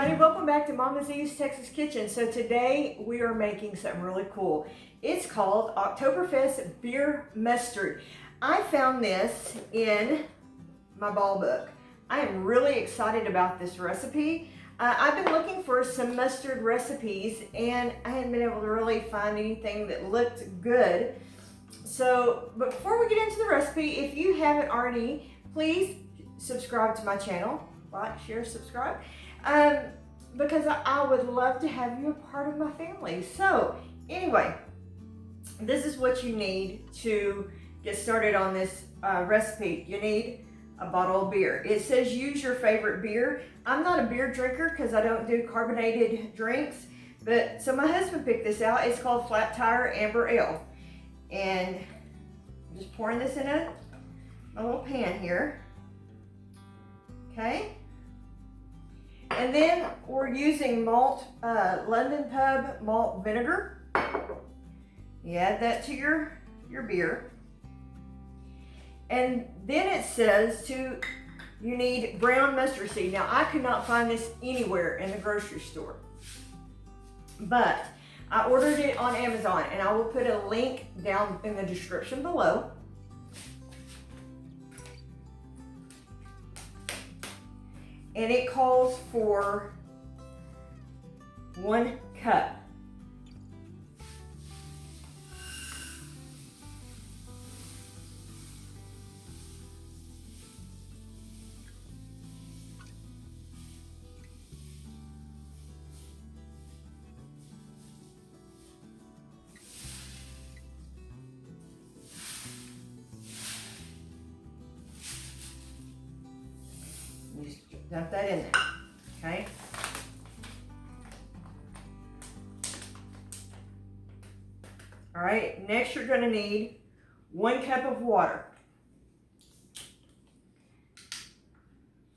everybody, welcome back to Mama Z's Texas Kitchen. So today we are making something really cool. It's called Oktoberfest Beer Mustard. I found this in my ball book. I am really excited about this recipe. I've been looking for some mustard recipes and I hadn't been able to really find anything that looked good. So, but before we get into the recipe, if you haven't already, please subscribe to my channel. Like, share, subscribe. Because I would love to have you a part of my family. So anyway, this is what you need to get started on this recipe. You need a bottle of beer. It says use your favorite beer. I'm not a beer drinker because I don't do carbonated drinks, but so my husband picked this out. It's called Flat Tire Amber Ale. And I'm just pouring this in a little pan here. Okay. And then we're using malt, London Pub malt vinegar. You add that to your beer. And then it says you need brown mustard seed. Now I could not find this anywhere in the grocery store, but I ordered it on Amazon and I will put a link down in the description below. And it calls for 1 cup. Dump that in there, okay? All right, next you're gonna need 1 cup of water.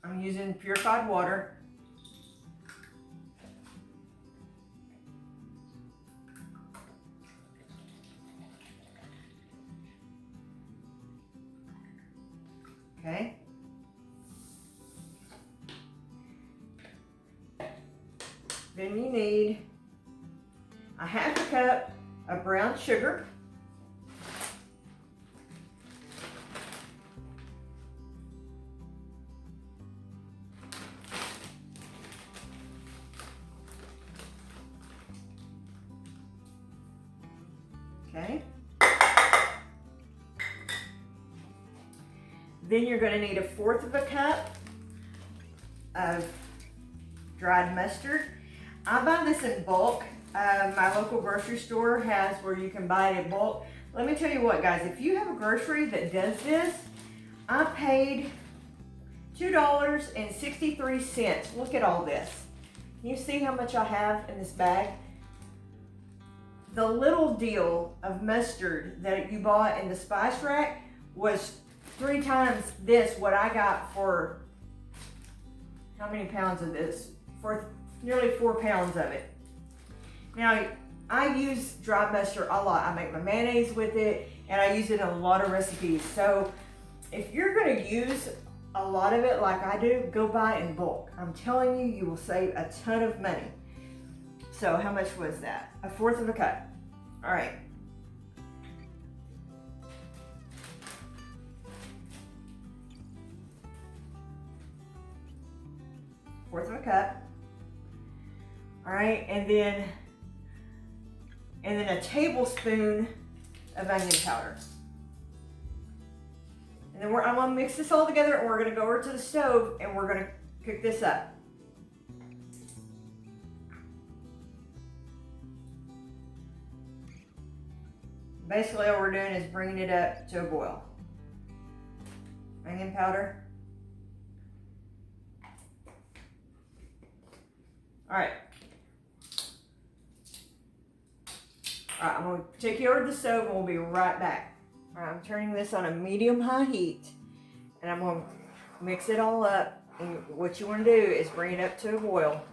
I'm using purified water. Okay. Then you need a 1/2 cup of brown sugar. Okay. Then you're going to need 1/4 cup of dried mustard. I buy this in bulk. My local grocery store has where you can buy it in bulk. Let me tell you what, guys, if you have a grocery that does this, I paid $2.63. Look at all this. Can you see how much I have in this bag? The little deal of mustard that you bought in the spice rack was 3 times this, what I got for, how many pounds of this? For nearly 4 pounds of it. Now, I use dry mustard a lot. I make my mayonnaise with it, and I use it in a lot of recipes. So if you're gonna use a lot of it like I do, go buy in bulk. I'm telling you, you will save a ton of money. So how much was that? 1/4 cup. All right. Fourth of a cup. All right, and then a tablespoon of onion powder. And then I'm gonna mix this all together and we're gonna go over to the stove and we're gonna cook this up. Basically all we're doing is bringing it up to a boil. Onion powder. All right. All right, I'm gonna take you over to the stove and we'll be right back. All right, I'm turning this on a medium-high heat and I'm gonna mix it all up. And what you wanna do is bring it up to a boil.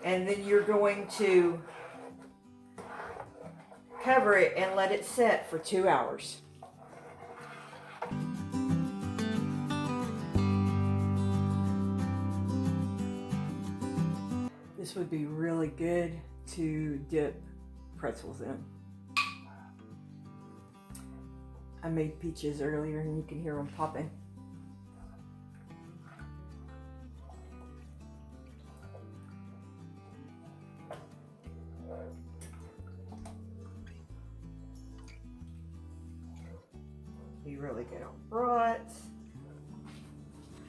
And then you're going to cover it and let it set for 2 hours. This would be really good to dip pretzels in. I made peaches earlier and you can hear them popping. Be really good on brats.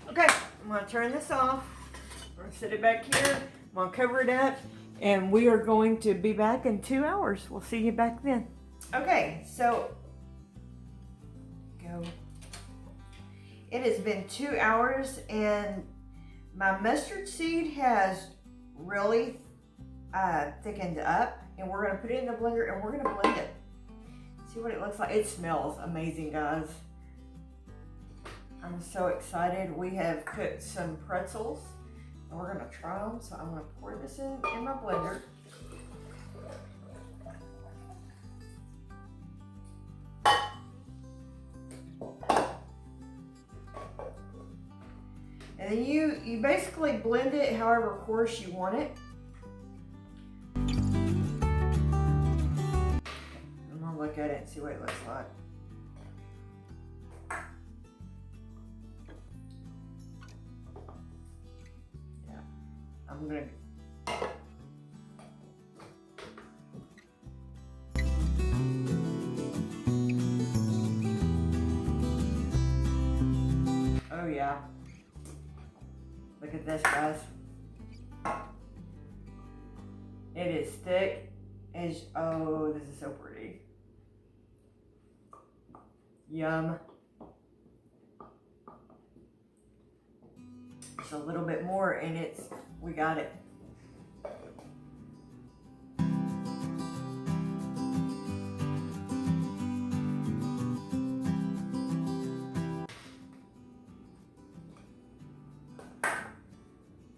Okay, I'm gonna turn this off. I'm gonna set it back here. I'm gonna cover it up, and we are going to be back in 2 hours. We'll see you back then. Okay, so go. It has been 2 hours, and my mustard seed has really thickened up, and we're gonna put it in the blender and we're gonna blend it. See what it looks like. It smells amazing, guys. I'm so excited. We have cooked some pretzels and we're gonna try them. So I'm gonna pour this in my blender. And then you basically blend it however coarse you want it. Look at it and see what it looks like. Yeah, I'm gonna. Oh yeah. Look at this, guys. It is thick as, oh, this is so pretty. Yum. Just a little bit more and we got it.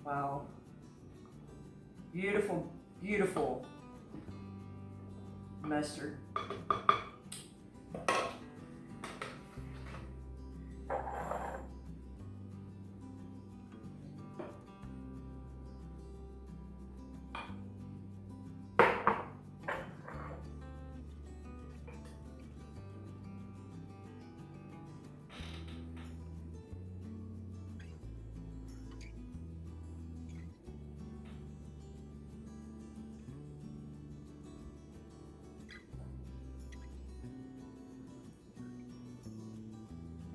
Wow. Beautiful, beautiful mustard.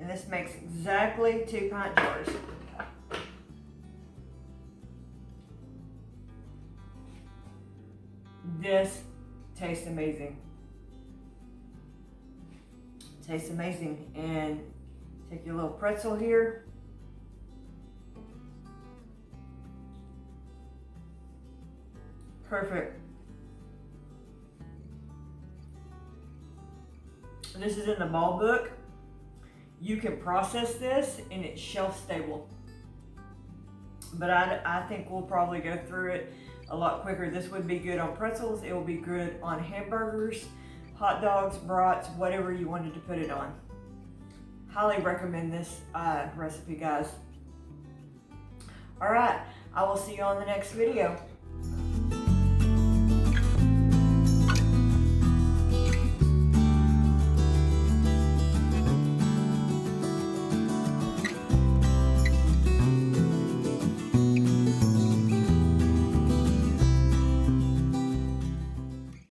And this makes exactly 2 pint jars. This tastes amazing. Tastes amazing. And take your little pretzel here. Perfect. This is in the ball book. You can process this and it's shelf stable. But I think we'll probably go through it a lot quicker. This would be good on pretzels. It will be good on hamburgers, hot dogs, brats, whatever you wanted to put it on. Highly recommend this recipe, guys. All right, I will see you on the next video.